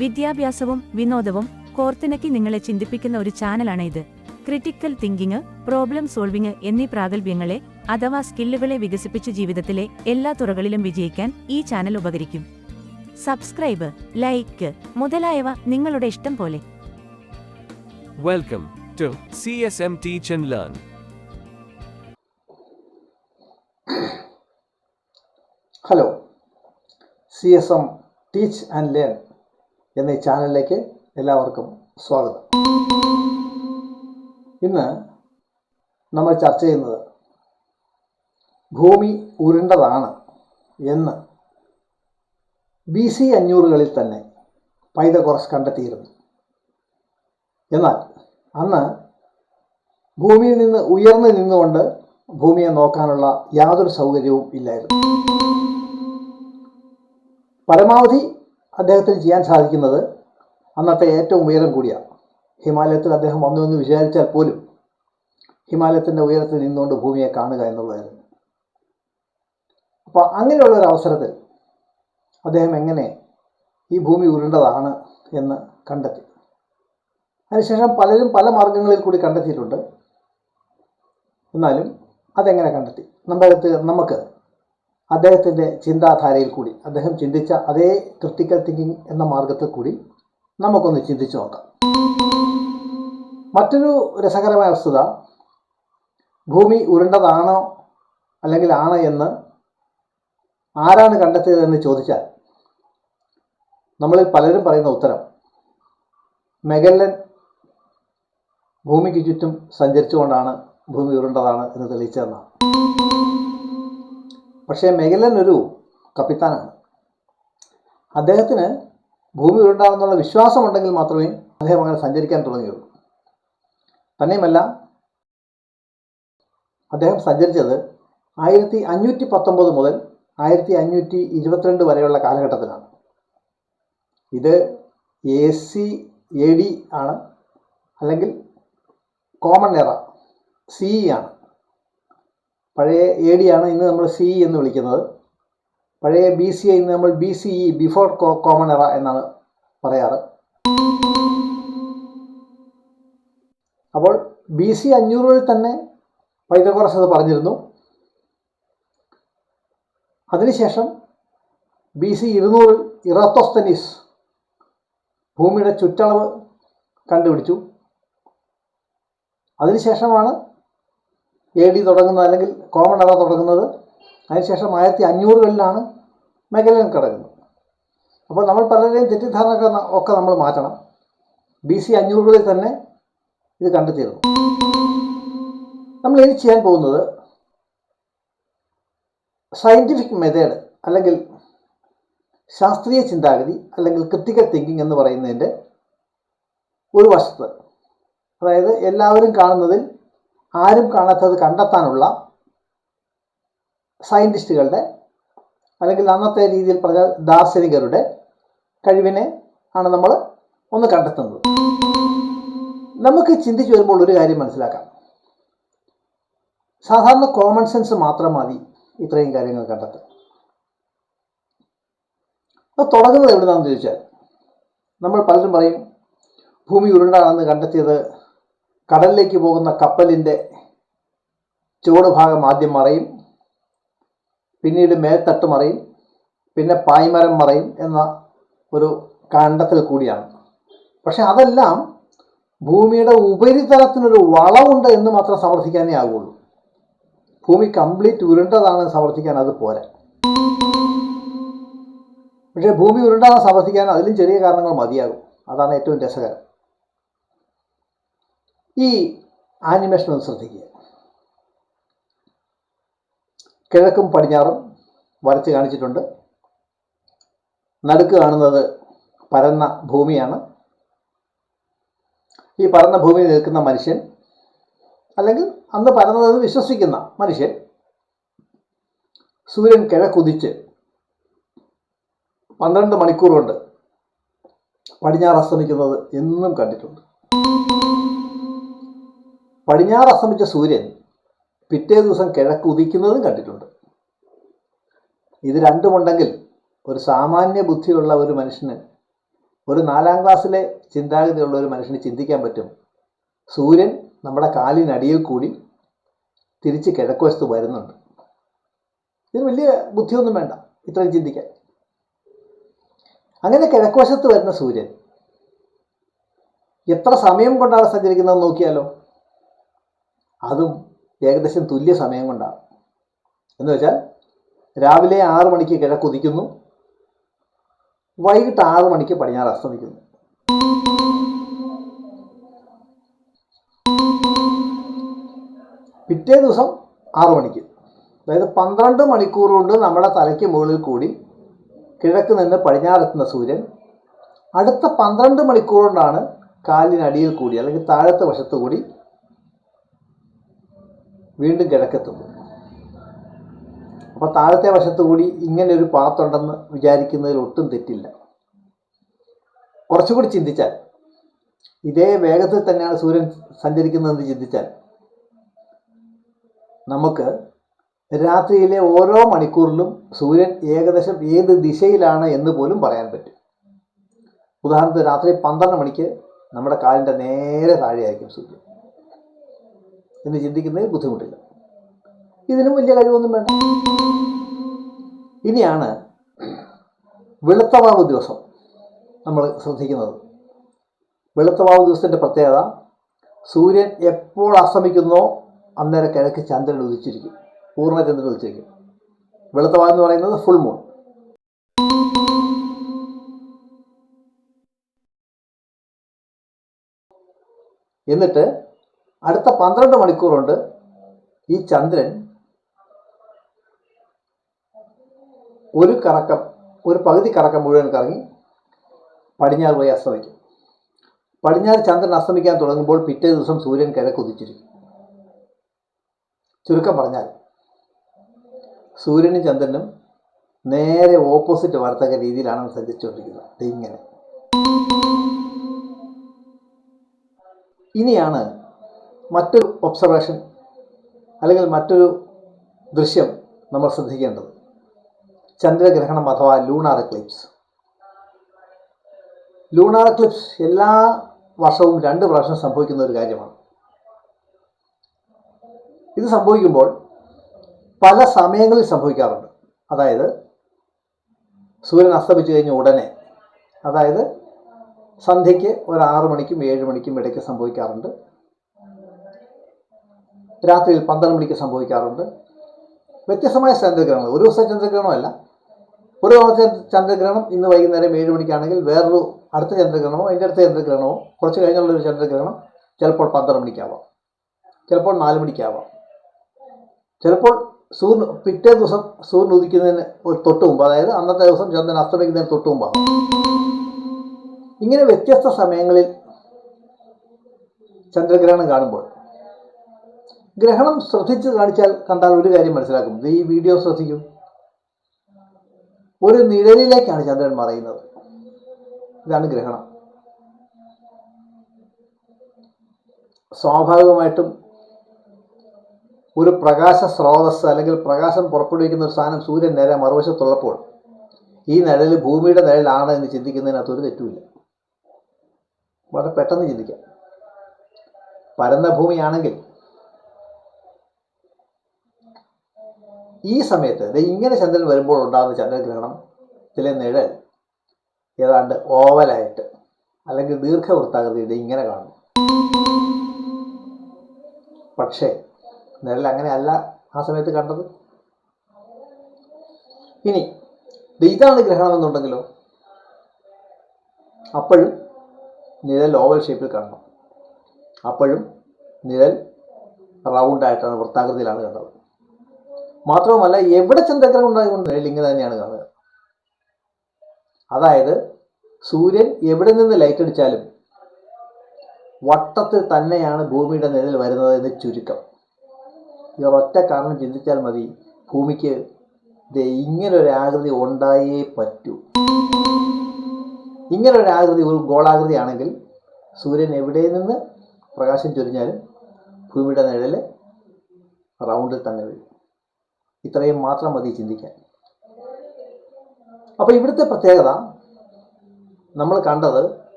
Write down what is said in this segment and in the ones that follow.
വിദ്യാഭ്യാസവും വിനോദവും കോർത്തിണക്കി നിങ്ങളെ ചിന്തിപ്പിക്കുന്ന ഒരു ചാനലാണ് ഇത്. ക്രിട്ടിക്കൽ തിങ്കിങ്, പ്രോബ്ലം സോൾവിങ് എന്നീ പ്രാഗൽഭ്യങ്ങളെ അഥവാ സ്കില്ലുകളെ വികസിപ്പിച്ച് ജീവിതത്തിലെ എല്ലാ തുറകളിലും വിജയിക്കാൻ ഈ ചാനൽ ഉപകരിക്കും. സബ്സ്ക്രൈബ്, ലൈക്ക് മുതലായവ നിങ്ങളുടെ ഇഷ്ടം പോലെ. Welcome to CSM Teach and Learn. Hello, CSM teach and learn എന്ന ഈ ചാനലിലേക്ക് എല്ലാവർക്കും സ്വാഗതം. ഇന്ന് നമ്മൾ ചർച്ച ചെയ്യുന്നത് ഭൂമി ഉരുണ്ടതാണ് എന്ന് BC 500-കളിൽ തന്നെ പൈതഗോറസ് കണ്ടെത്തിയിരുന്നു. എന്നാൽ അന്ന് ഭൂമിയിൽ നിന്ന് ഉയർന്നു നിന്നുകൊണ്ട് ഭൂമിയെ നോക്കാനുള്ള യാതൊരു സൗകര്യവും ഇല്ലായിരുന്നു. പരമാവധി അദ്ദേഹത്തിന് ചെയ്യാൻ സാധിക്കുന്നത് അന്നത്തെ ഏറ്റവും ഉയരം കൂടിയ ഹിമാലയത്തിൽ അദ്ദേഹം വന്നു എന്ന് വിചാരിച്ചാൽ പോലും ഹിമാലയത്തിൻ്റെ ഉയരത്തിൽ നിന്നുകൊണ്ട് ഭൂമിയെ കാണുക എന്നുള്ളതായിരുന്നു. അപ്പോൾ അങ്ങനെയുള്ള ഒരു അവസരത്തിൽ അദ്ദേഹം എങ്ങനെ ഈ ഭൂമി ഉരുണ്ടതാണ് എന്ന് കണ്ടെത്തി. അതിനുശേഷം പലരും പല മാർഗങ്ങളിൽ കൂടി കണ്ടെത്തിയിട്ടുണ്ട്. എന്നാലും അതെങ്ങനെ കണ്ടെത്തി? നമുക്ക് അദ്ദേഹത്തിൻ്റെ ചിന്താധാരയിൽ കൂടി, അദ്ദേഹം ചിന്തിച്ച അതേ ക്രിട്ടിക്കൽ തിങ്കിങ് എന്ന മാർഗത്തിൽ കൂടി നമുക്കൊന്ന് ചിന്തിച്ചു നോക്കാം. മറ്റൊരു രസകരമായ വസ്തുത, ഭൂമി ഉരുണ്ടതാണോ അല്ലെങ്കിൽ ആണ് എന്ന് ആരാണ് കണ്ടെത്തിയതെന്ന് ചോദിച്ചാൽ നമ്മളിൽ പലരും പറയുന്ന ഉത്തരം മെഗല്ലൻ ഭൂമിക്ക് ചുറ്റും സഞ്ചരിച്ചുകൊണ്ടാണ് ഭൂമി ഉരുണ്ടതാണ് എന്ന് തെളിയിച്ചതെന്നാണ്. പക്ഷേ മെഗല്ലൻ ഒരു കപ്പിത്താനാണ്. അദ്ദേഹത്തിന് ഭൂമി ഉരുണ്ടാകുന്നുള്ള വിശ്വാസമുണ്ടെങ്കിൽ മാത്രമേ അദ്ദേഹം അങ്ങനെ സഞ്ചരിക്കാൻ തുടങ്ങിയുള്ളൂ. തന്നെയുമല്ല, അദ്ദേഹം സഞ്ചരിച്ചത് 1519 മുതൽ 1522 വരെയുള്ള കാലഘട്ടത്തിലാണ്. ഇത് AC AD ആണ്, അല്ലെങ്കിൽ കോമൺ എറ CE ആണ്. പഴയ AD ആണ് ഇന്ന് നമ്മൾ CE എന്ന് വിളിക്കുന്നത്. പഴയ BCE ഇന്ന് നമ്മൾ BCE, ബിഫോർ കോമൺ എറ എന്നാണ് പറയാറ്. അപ്പോൾ BC 500-ൽ തന്നെ പൈതഗോറസ് അത് പറഞ്ഞിരുന്നു. അതിനുശേഷം BC 200-ൽ ഇറാത്തോസ്തനീസ് ഭൂമിയുടെ ചുറ്റളവ് കണ്ടുപിടിച്ചു. അതിനുശേഷമാണ് AD തുടങ്ങുന്നത്, അല്ലെങ്കിൽ കോമൺ എറ തുടങ്ങുന്നത്. അതിനുശേഷം 1500-കളിലാണ് മെഗല്ലൻ കിടക്കുന്നത്. അപ്പോൾ നമ്മൾ പലരുടെയും തെറ്റിദ്ധാരണ ഒക്കെ നമ്മൾ മാറ്റണം. BC 500-കളിൽ തന്നെ ഇത് കണ്ടെത്തിയിരുന്നു. നമ്മൾ ഇനി ചെയ്യാൻ പോകുന്നത് സയൻറ്റിഫിക് മെത്തേഡ്, അല്ലെങ്കിൽ ശാസ്ത്രീയ ചിന്താഗതി, അല്ലെങ്കിൽ ക്രിട്ടിക്കൽ തിങ്കിങ് എന്ന് പറയുന്നതിൻ്റെ ഒരു വശത്ത്, അതായത് എല്ലാവരും കാണുന്നതിൽ ആരും കാണാത്തത് കണ്ടെത്താനുള്ള സയൻറ്റിസ്റ്റുകളുടെ, അല്ലെങ്കിൽ അന്നത്തെ രീതിയിൽ പറഞ്ഞ ദാർശനികരുടെ കഴിവിനെ ആണ് നമ്മൾ ഒന്ന് കണ്ടെത്തുന്നത്. നമുക്ക് ചിന്തിച്ചു വരുമ്പോൾ ഒരു കാര്യം മനസ്സിലാക്കാം. സാധാരണ കോമൺ സെൻസ് മാത്രം മതി ഇത്രയും കാര്യങ്ങൾ കണ്ടെത്താൻ. അത് തുടങ്ങുന്നത് എവിടുന്നാണെന്ന് ചോദിച്ചാൽ, നമ്മൾ പലരും പറയും ഭൂമി ഉരുണ്ടാണെന്ന് കണ്ടെത്തിയത് കടലിലേക്ക് പോകുന്ന കപ്പലിൻ്റെ ചുവട് ഭാഗം ആദ്യം മറയും, പിന്നീട് മേൽത്തട്ട് മറയും, പിന്നെ പായ്മരം മറയും എന്ന ഒരു കണ്ടെത്തൽ കൂടിയാണ്. പക്ഷെ അതെല്ലാം ഭൂമിയുടെ ഉപരിതലത്തിനൊരു വളവുണ്ട് എന്ന് മാത്രം സമർത്ഥിക്കാനേ ആകുള്ളൂ. ഭൂമി കംപ്ലീറ്റ് ഉരുണ്ടതാണെന്ന് സമർത്ഥിക്കാൻ അത് പോരാ. പക്ഷേ ഭൂമി ഉരുണ്ടാണെന്ന് സമർത്ഥിക്കാൻ അതിലും ചെറിയ കാരണങ്ങൾ മതിയാകും. അതാണ് ഏറ്റവും രസകരം. ഈ ആനിമേഷൻ ഒന്ന് ശ്രദ്ധിക്കുക. കിഴക്കും പടിഞ്ഞാറും വരച്ച് കാണിച്ചിട്ടുണ്ട്. നടുക്ക് കാണുന്നത് പരന്ന ഭൂമിയാണ്. ഈ പരന്ന ഭൂമിയിൽ നിൽക്കുന്ന മനുഷ്യൻ, അല്ലെങ്കിൽ അന്ന് പരന്നതെന്ന് വിശ്വസിക്കുന്ന മനുഷ്യൻ, സൂര്യൻ കിഴക്കുദിച്ച് 12 മണിക്കൂർ കൊണ്ട് പടിഞ്ഞാറ് അസ്തമിക്കുന്നത് എന്നും കണ്ടിട്ടുണ്ട്. പടിഞ്ഞാറ് അസ്തമിച്ച സൂര്യൻ പിറ്റേ ദിവസം കിഴക്ക് ഉദിക്കുന്നതും കണ്ടിട്ടുണ്ട്. ഇത് രണ്ടുമുണ്ടെങ്കിൽ ഒരു സാമാന്യ ബുദ്ധിയുള്ള ഒരു മനുഷ്യന് ഒരു 4ാം ക്ലാസ്സിലെ ചിന്താഗതിയുള്ള ഒരു മനുഷ്യന് ചിന്തിക്കാൻ പറ്റും, സൂര്യൻ നമ്മുടെ കാലിനടിയിൽ കൂടി തിരിച്ച് കിഴക്കുവശത്ത് വരുന്നുണ്ട്. ഇതിന് വലിയ ബുദ്ധിയൊന്നും വേണ്ട ഇത്രയും ചിന്തിക്കാൻ. അങ്ങനെ കിഴക്കുവശത്ത് വരുന്ന സൂര്യൻ എത്ര സമയം കൊണ്ടാണ് സഞ്ചരിക്കുന്നതെന്ന് നോക്കിയാലോ. അതും ഏകദേശം തുല്യ സമയം കൊണ്ടാണ്. എന്ന് വെച്ചാൽ രാവിലെ 6 മണിക്ക് കിഴക്കുദിക്കുന്നു, വൈകിട്ട് 6 മണിക്ക് പടിഞ്ഞാറ് അസ്തമിക്കുന്നു. പിറ്റേ ദിവസം 6 മണിക്ക്, അതായത് 12 മണിക്കൂർ കൊണ്ട് നമ്മുടെ തലയ്ക്ക് മുകളിൽ കൂടി കിഴക്ക് നിന്ന് പടിഞ്ഞാറെത്തുന്ന സൂര്യൻ അടുത്ത 12 മണിക്കൂർ കൊണ്ടാണ് കാലിനടിയിൽ കൂടി അല്ലെങ്കിൽ താഴത്തെ വശത്ത് കൂടി വീണ്ടും കിഴക്കെത്തുന്നു. അപ്പോൾ താഴത്തെ വശത്ത് കൂടി ഇങ്ങനെ ഒരു പാത്തുണ്ടെന്ന് വിചാരിക്കുന്നതിൽ ഒട്ടും തെറ്റില്ല. കുറച്ചുകൂടി ചിന്തിച്ചാൽ, ഇതേ വേഗത്തിൽ തന്നെയാണ് സൂര്യൻ സഞ്ചരിക്കുന്നതെന്ന് ചിന്തിച്ചാൽ നമുക്ക് രാത്രിയിലെ ഓരോ മണിക്കൂറിലും സൂര്യൻ ഏകദേശം ഏത് ദിശയിലാണ് എന്ന് പോലും പറയാൻ പറ്റും. ഉദാഹരണത്തിന് രാത്രി 12 മണിക്ക് നമ്മുടെ കാലിൻ്റെ നേരെ താഴെയായിരിക്കും സൂര്യൻ എന്ന് ചിന്തിക്കുന്നതിൽ ബുദ്ധിമുട്ടില്ല. ഇതിനും വലിയ കഴിവൊന്നും വേണ്ട. ഇനിയാണ് വെളുത്തവാവ് ദിവസം നമ്മൾ ശ്രദ്ധിക്കുന്നത്. വെളുത്തവാവ് ദിവസത്തിൻ്റെ പ്രത്യേകത, സൂര്യൻ എപ്പോൾ അസ്തമിക്കുന്നോ അന്നേരം കിഴക്ക് ചന്ദ്രൻ ഉദിച്ചിരിക്കും, പൂർണ്ണചന്ദ്രൻ ഉദിച്ചിരിക്കും. വെളുത്തവാവ് എന്ന് പറയുന്നത് ഫുൾ മൂൺ. എന്നിട്ട് അടുത്ത 12 മണിക്കൂർ കൊണ്ട് ഈ ചന്ദ്രൻ ഒരു പകുതി കറക്കം മുഴുവൻ കറങ്ങി പടിഞ്ഞാറ് പോയി അസ്തമിക്കും. പടിഞ്ഞാറ് ചന്ദ്രൻ അസ്തമിക്കാൻ തുടങ്ങുമ്പോൾ പിറ്റേ ദിവസം സൂര്യൻ കിഴക്ക് ഉദിച്ചിരിക്കും. ചുരുക്കം പറഞ്ഞാൽ സൂര്യനും ചന്ദ്രനും നേരെ ഓപ്പോസിറ്റ് വരത്തക്ക രീതിയിലാണ് സഞ്ചരിച്ചുകൊണ്ടിരിക്കുന്നത്. ഇങ്ങനെ. ഇനിയാണ് മറ്റൊരു ഒബ്സർവേഷൻ അല്ലെങ്കിൽ മറ്റൊരു ദൃശ്യം നമ്മൾ ശ്രദ്ധിക്കേണ്ടത്. ചന്ദ്രഗ്രഹണം അഥവാ ലൂണാർ എക്ലിപ്സ്. ലൂണാർ എക്ലിപ്സ് എല്ലാ വർഷവും 2 പ്രാവശ്യം സംഭവിക്കുന്ന ഒരു കാര്യമാണ്. ഇത് സംഭവിക്കുമ്പോൾ പല സമയങ്ങളിൽ സംഭവിക്കാറുണ്ട്. അതായത് സൂര്യൻ അസ്തമിച്ചു കഴിഞ്ഞ ഉടനെ, അതായത് സന്ധ്യയ്ക്ക് ഒരു 6 മണിക്കും 7 മണിക്കും ഇടയ്ക്ക് സംഭവിക്കാറുണ്ട്. രാത്രിയിൽ 12 മണിക്ക് സംഭവിക്കാറുണ്ട്. വ്യത്യസ്തമായ ചന്ദ്രഗ്രഹണങ്ങൾ, ഒരു ദിവസം ചന്ദ്രഗ്രഹണമല്ല. ഒരു ദിവസത്തെ ചന്ദ്രഗ്രഹണം ഇന്ന് വൈകുന്നേരം 7 മണിക്കാണെങ്കിൽ വേറൊരു അടുത്ത ചന്ദ്രഗ്രഹണമോ അതിൻ്റെ അടുത്ത ചന്ദ്രഗ്രഹണമോ കുറച്ച് കഴിഞ്ഞുള്ളൊരു ചന്ദ്രഗ്രഹണം ചിലപ്പോൾ 12 മണിക്കാവാം, ചിലപ്പോൾ 4 മണിക്കാവാം, ചിലപ്പോൾ പിറ്റേ ദിവസം സൂര്യൻ ഉദിക്കുന്നതിന് ഒരു തൊട്ട് മുമ്പ്, അതായത് അന്നത്തെ ദിവസം ചന്ദ്രൻ അസ്തമിക്കുന്നതിന് തൊട്ട് മുമ്പാണ്. ഇങ്ങനെ വ്യത്യസ്ത സമയങ്ങളിൽ ചന്ദ്രഗ്രഹണം കാണുമ്പോൾ ഗ്രഹണം ശ്രദ്ധിച്ച് കണ്ടാൽ ഒരു കാര്യം മനസ്സിലാക്കും. ഈ വീഡിയോ ശ്രദ്ധിക്കൂ. ഒരു നിഴലിലേക്കാണ് ചന്ദ്രൻ മറയുന്നത്. ഇതാണ് ഗ്രഹണം. സ്വാഭാവികമായിട്ടും ഒരു പ്രകാശ സ്രോതസ് അല്ലെങ്കിൽ പ്രകാശം പുറപ്പെടുവിക്കുന്ന ഒരു സാധനം സൂര്യൻ നേരെ മറുവശത്തുള്ളപ്പോൾ ഈ നിഴൽ ഭൂമിയുടെ നിഴലാണ് എന്ന് ചിന്തിക്കുന്നതിനകത്ത് ഒരു തെറ്റുമില്ല. വളരെ പെട്ടെന്ന് ചിന്തിക്കാം. പരന്ന ഭൂമിയാണെങ്കിൽ ഈ സമയത്ത് ഇങ്ങനെ ചന്ദ്രൻ വരുമ്പോൾ ഉണ്ടാകുന്ന ചന്ദ്രഗ്രഹണത്തിലെ നിഴൽ ഏതാണ്ട് ഓവലായിട്ട് അല്ലെങ്കിൽ ദീർഘവൃത്താകൃതിയുടെ ഇങ്ങനെ കാണും. പക്ഷേ നിഴൽ അങ്ങനെയല്ല ആ സമയത്ത് കണ്ടത്. ഇനി ഇതാണ് ഗ്രഹണം എന്നുണ്ടെങ്കിലോ, അപ്പോഴും നിഴൽ ഓവൽ ഷേപ്പിൽ കാണണം. അപ്പോഴും നിഴൽ റൗണ്ടായിട്ടാണ്, വൃത്താകൃതിയിലാണ് കണ്ടത്. മാത്രവുമല്ല, എവിടെ ചന്ദ്രഗ്രഹണം ഉണ്ടായതുകൊണ്ട് നിഴൽ ഇങ്ങനെ തന്നെയാണ് കാണുക. അതായത് സൂര്യൻ എവിടെ നിന്ന് ലൈറ്റ് അടിച്ചാലും വട്ടത്തിൽ തന്നെയാണ് ഭൂമിയുടെ നിഴൽ വരുന്നത് എന്ന് ചുരുക്കം. ഈ ഒറ്റ കാരണം ചിന്തിച്ചാൽ മതി, ഭൂമിക്ക് ഇങ്ങനൊരു ആകൃതി ഉണ്ടായേ പറ്റൂ. ഇങ്ങനൊരു ആകൃതി, ഒരു ഗോളാകൃതിയാണെങ്കിൽ സൂര്യൻ എവിടെ നിന്ന് പ്രകാശം ചൊരിഞ്ഞാലും ഭൂമിയുടെ നിഴൽ റൗണ്ടിൽ തന്നെ വരും. ഇത്രയും മാത്രം മതി ചിന്തിക്കാൻ. അപ്പോൾ ഇവിടുത്തെ പ്രത്യേകത, നമ്മൾ കണ്ടത്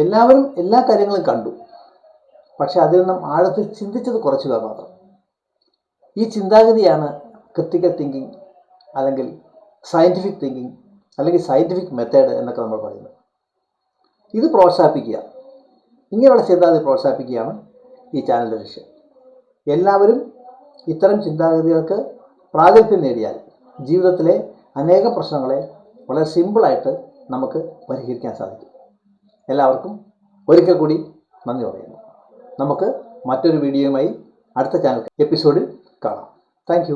എല്ലാവരും എല്ലാ കാര്യങ്ങളും കണ്ടു, പക്ഷെ അതിൽ നിന്നും ആഴത്തിൽ ചിന്തിച്ചത് കുറച്ച് പേർ മാത്രം. ഈ ചിന്താഗതിയാണ് ക്രിട്ടിക്കൽ തിങ്കിങ് അല്ലെങ്കിൽ സയൻറ്റിഫിക് തിങ്കിങ് അല്ലെങ്കിൽ സയൻറ്റിഫിക് മെത്തേഡ് എന്നൊക്കെ നമ്മൾ പറയുന്നത്. ഇത് പ്രോത്സാഹിപ്പിക്കുക, ഇങ്ങനെയുള്ള ചിന്താഗതി പ്രോത്സാഹിപ്പിക്കുകയാണ് ഈ ചാനലിൻ്റെ ലക്ഷ്യം. എല്ലാവരും ഇത്തരം ചിന്താഗതികൾക്ക് പ്രാഗൽഭ്യം നേടിയാൽ ജീവിതത്തിലെ അനേകം പ്രശ്നങ്ങളെ വളരെ സിമ്പിളായിട്ട് നമുക്ക് പരിഹരിക്കാൻ സാധിക്കും. എല്ലാവർക്കും ഒരിക്കൽ കൂടി നന്ദി പറയുന്നു. നമുക്ക് മറ്റൊരു വീഡിയോയുമായി അടുത്ത ചാനൽ എപ്പിസോഡിൽ കാണാം. താങ്ക്